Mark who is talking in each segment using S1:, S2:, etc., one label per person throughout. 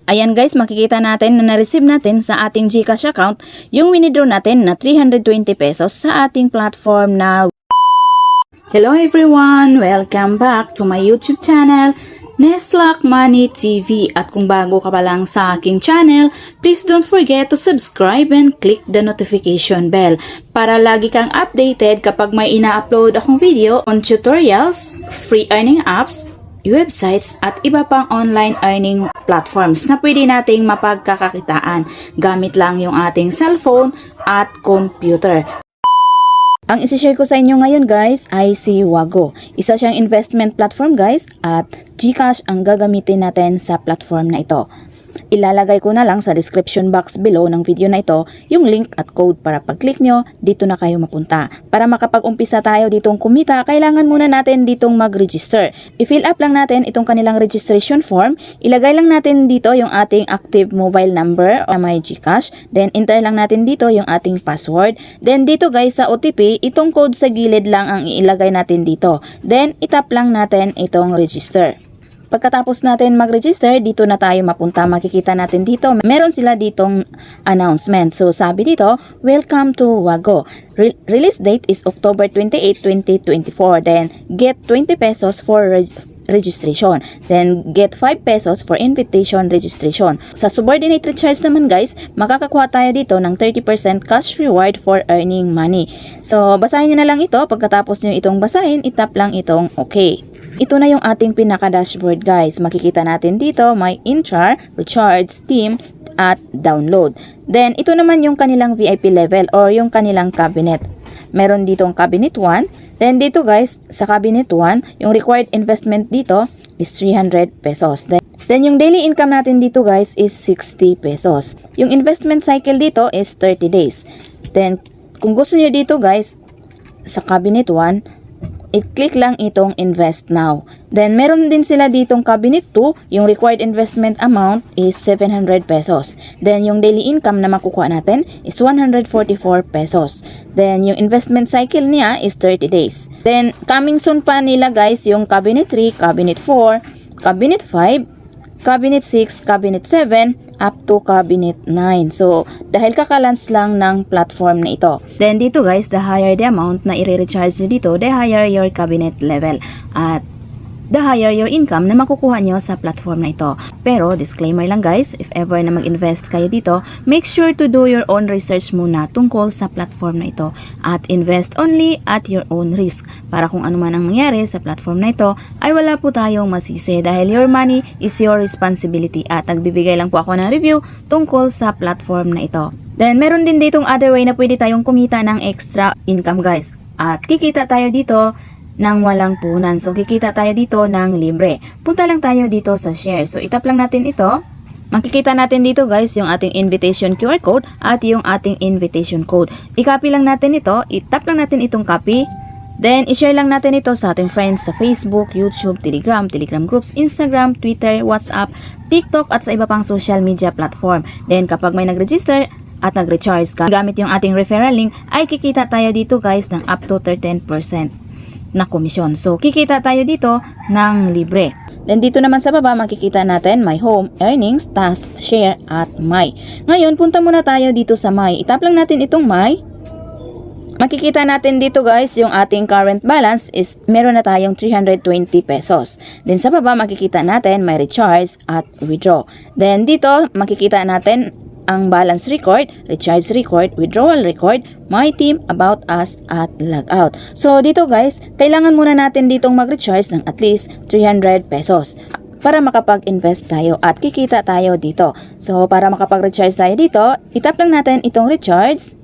S1: Ayan guys, makikita natin na na-receive natin sa ating GCash account yung winidraw natin na 320 pesos sa ating platform na Hello everyone! Welcome back to my YouTube channel, Neslac Money TV. At kung bago ka pa lang sa aking channel, please don't forget to subscribe and click the notification bell para lagi kang updated kapag may ina-upload akong video on tutorials, free earning apps, websites at iba pang online earning platforms na pwede nating mapagkakakitaan gamit lang yung ating cellphone at computer. Ang isi-share ko sa inyo ngayon guys ay si Wago. Isa siyang investment platform guys at GCash ang gagamitin natin sa platform na ito. Ilalagay ko na lang sa description box below ng video na ito yung link at code para pag-click nyo, dito na kayo mapunta. Para makapag-umpisa tayo ditong kumita, kailangan muna natin ditong mag-register. I-fill up lang natin itong kanilang registration form. Ilagay lang natin dito yung ating active mobile number o my GCash. Then enter lang natin dito yung ating password. Then dito guys sa OTP, itong code sa gilid lang ang ilagay natin dito. Then itap lang natin itong register. Pagkatapos natin mag-register, dito na tayo mapunta. Makikita natin dito, meron sila ditong announcement. So sabi dito, welcome to Wago. Release date is October 28, 2024. Then get 20 pesos for registration. Then get 5 pesos for invitation registration. Sa subordinate recharge naman guys, makakakuha tayo dito ng 30% cash reward for earning money. So basahin nyo na lang ito. Pagkatapos nyo itong basahin, itap lang itong okay. Ito na yung ating pinaka-dashboard guys. Makikita natin dito, may in-char, recharge, Steam, at download. Then, ito naman yung kanilang VIP level or yung kanilang cabinet. Meron ditong cabinet 1. Then, dito guys, sa cabinet 1, yung required investment dito is 300 pesos. Then, yung daily income natin dito guys is 60 pesos. Yung investment cycle dito is 30 days. Then, kung gusto nyo dito guys, sa cabinet 1, i-click lang itong invest now. Then, meron din sila ditong cabinet 2. Yung required investment amount is 700 pesos. Then, yung daily income na makukuha natin is 144 pesos. Then, yung investment cycle niya is 30 days. Then, coming soon pa nila guys yung cabinet 3, cabinet 4, cabinet 5, cabinet 6, cabinet 7, up to cabinet 9. So, dahil kakalans lang ng platform na ito. Then, dito guys, the higher the amount na i-recharge nyo dito, the higher your cabinet level. At the higher your income na makukuha nyo sa platform na ito. Pero, disclaimer lang guys, if ever na mag-invest kayo dito, make sure to do your own research muna tungkol sa platform na ito. At invest only at your own risk. Para kung ano man ang mangyari sa platform na ito, ay wala po tayong masisi dahil your money is your responsibility. At nagbibigay lang po ako ng review tungkol sa platform na ito. Then, meron din ditong other way na pwede tayong kumita ng extra income guys. At kikita tayo dito ng walang puhunan. So, kikita tayo dito ng libre. Punta lang tayo dito sa share. So, itap lang natin ito. Makikita natin dito guys yung ating invitation QR code at yung ating invitation code. I-copy lang natin ito. Itap lang natin itong copy. Then, i-share lang natin ito sa ating friends sa Facebook, YouTube, Telegram groups, Instagram, Twitter, WhatsApp, TikTok at sa iba pang social media platform. Then, kapag may nag-register at nag-recharge ka, gamit yung ating referral link, ay kikita tayo dito guys ng up to 13% na komisyon. So, kikita tayo dito ng libre. Then, dito naman sa baba, makikita natin my home, earnings, task, share, at my. Ngayon, punta muna tayo dito sa my. Itap lang natin itong my. Makikita natin dito guys, yung ating current balance is meron na tayong 320 pesos. Then, sa baba, makikita natin my recharge at withdraw. Then, dito, makikita natin ang balance record, recharge record, withdrawal record, my team, about us, at logout. So, dito guys, kailangan muna natin ditong mag-recharge ng at least 300 pesos para makapag-invest tayo at kikita tayo dito. So, para makapag-recharge tayo dito, itap lang natin itong recharge.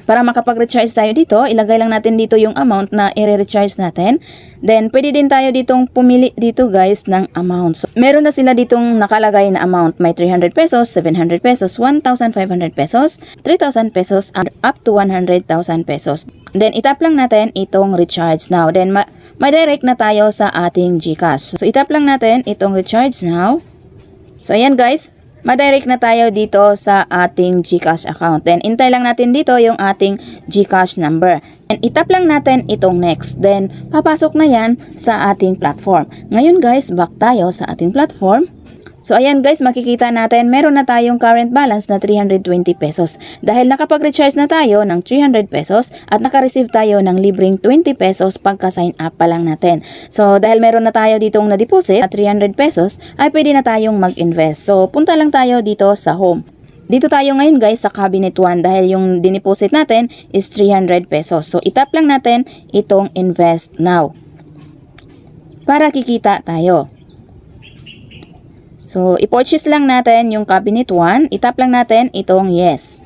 S1: Para makapag-recharge tayo dito, ilagay lang natin dito yung amount na i-recharge natin. Then, pwede din tayo ditong pumili dito guys ng amount. So, meron na sila ditong nakalagay na amount. May 300 pesos, 700 pesos, 1,500 pesos, 3,000 pesos, and up to 100,000 pesos. Then, itap lang natin itong recharge now. Then, ma-direct na tayo sa ating GCash. So, itap lang natin itong recharge now. So, ayan guys. Ma-direct na tayo dito sa ating GCash account. Then, intay lang natin dito yung ating GCash number. And itap lang natin itong next. Then, papasok na yan sa ating platform. Ngayon guys, back tayo sa ating platform. So ayan guys, makikita natin meron na tayong current balance na 320 pesos. Dahil nakapag-recharge na tayo ng 300 pesos at naka-receive tayo ng libreng 20 pesos pagka-sign up pa lang natin. So dahil meron na tayo ditong na-deposit na 300 pesos, ay pwede na tayong mag-invest. So punta lang tayo dito sa home. Dito tayo ngayon guys sa cabinet 1 dahil yung dineposit natin is 300 pesos. So itap lang natin itong invest now para kikita tayo. So, i-purchase lang natin yung cabinet 1. Itap lang natin itong yes.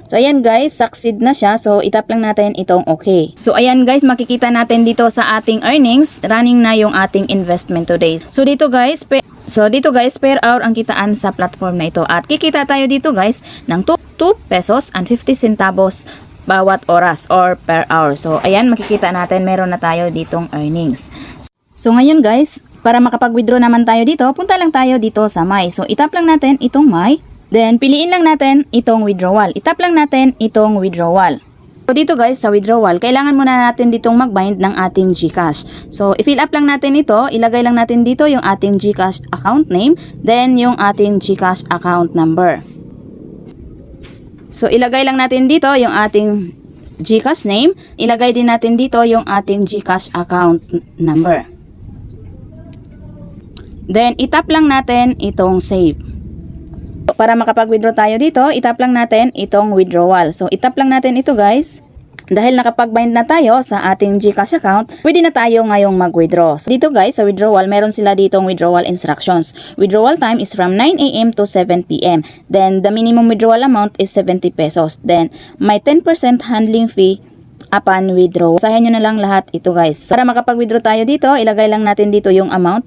S1: So, ayan guys, succeed na siya. So, itap lang natin itong okay. So, ayan guys, makikita natin dito sa ating earnings, running na yung ating investment today. So, dito guys, per hour ang kitaan sa platform na ito. At kikita tayo dito guys ng 2 pesos and 50 centavos bawat oras or per hour. So, ayan, makikita natin meron na tayo ditong earnings. So, ngayon guys, para makapag-withdraw naman tayo dito, punta lang tayo dito sa My. So, itap lang natin itong My. Then, piliin lang natin itong withdrawal. Itap lang natin itong withdrawal. So, dito guys, sa withdrawal, kailangan muna natin ditong mag-bind ng ating GCash. So, i-fill up lang natin ito. Ilagay lang natin dito yung ating GCash account name. Then, yung ating GCash account number. So, ilagay lang natin dito yung ating GCash name. Ilagay din natin dito yung ating GCash account number. Then, itap lang natin itong save. So, para makapag-withdraw tayo dito, itap lang natin itong withdrawal. So, itap lang natin ito guys. Dahil nakapag-bind na tayo sa ating GCash account, pwede na tayo ngayong mag-withdraw. So, dito guys, sa withdrawal, meron sila ditong withdrawal instructions. Withdrawal time is from 9 a.m. to 7 p.m. Then, the minimum withdrawal amount is 70 pesos. Then, may 10% handling fee upon withdraw. Basahin nyo na lang lahat ito guys. So, para makapag-withdraw tayo dito, ilagay lang natin dito yung amount.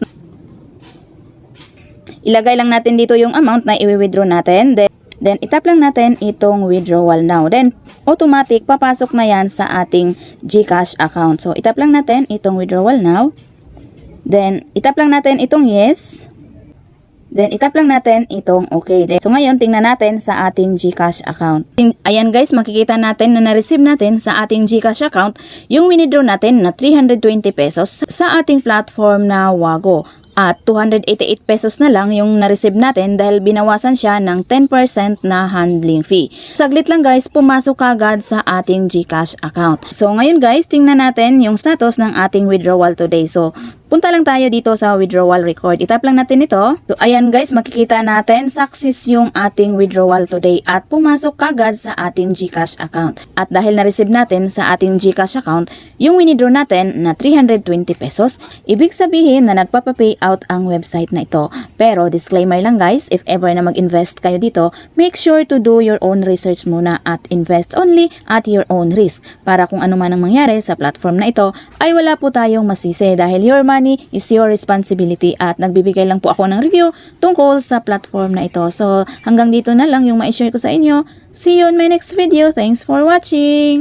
S1: Ilagay lang natin dito yung amount na i-withdraw natin. Then, itap lang natin itong withdrawal now. Then, automatic, papasok na yan sa ating GCash account. So, itap lang natin itong withdrawal now. Then, itap lang natin itong yes. Then, itap lang natin itong okay. So, ngayon, tingnan natin sa ating GCash account. Ayan guys, makikita natin na na-receive natin sa ating GCash account yung withdraw natin na 320 pesos sa ating platform na Wago. At 288 pesos na lang yung na-receive natin dahil binawasan siya ng 10% na handling fee. Saglit lang guys, pumasok agad sa ating GCash account. So ngayon guys, tingnan natin yung status ng ating withdrawal today. So punta lang tayo dito sa withdrawal record. Itap lang natin ito. So ayan guys, makikita natin success yung ating withdrawal today at pumasok agad sa ating GCash account. At dahil na-receive natin sa ating GCash account yung withdraw natin na 320 pesos, ibig sabihin na nagpapapay out ang website na ito. Pero disclaimer lang guys, if ever na mag-invest kayo dito, make sure to do your own research muna at invest only at your own risk. Para kung ano man ang mangyari sa platform na ito, ay wala po tayong masisi dahil your money is your responsibility at nagbibigay lang po ako ng review tungkol sa platform na ito. So hanggang dito na lang yung ma-share ko sa inyo. See you on my next video. Thanks for watching!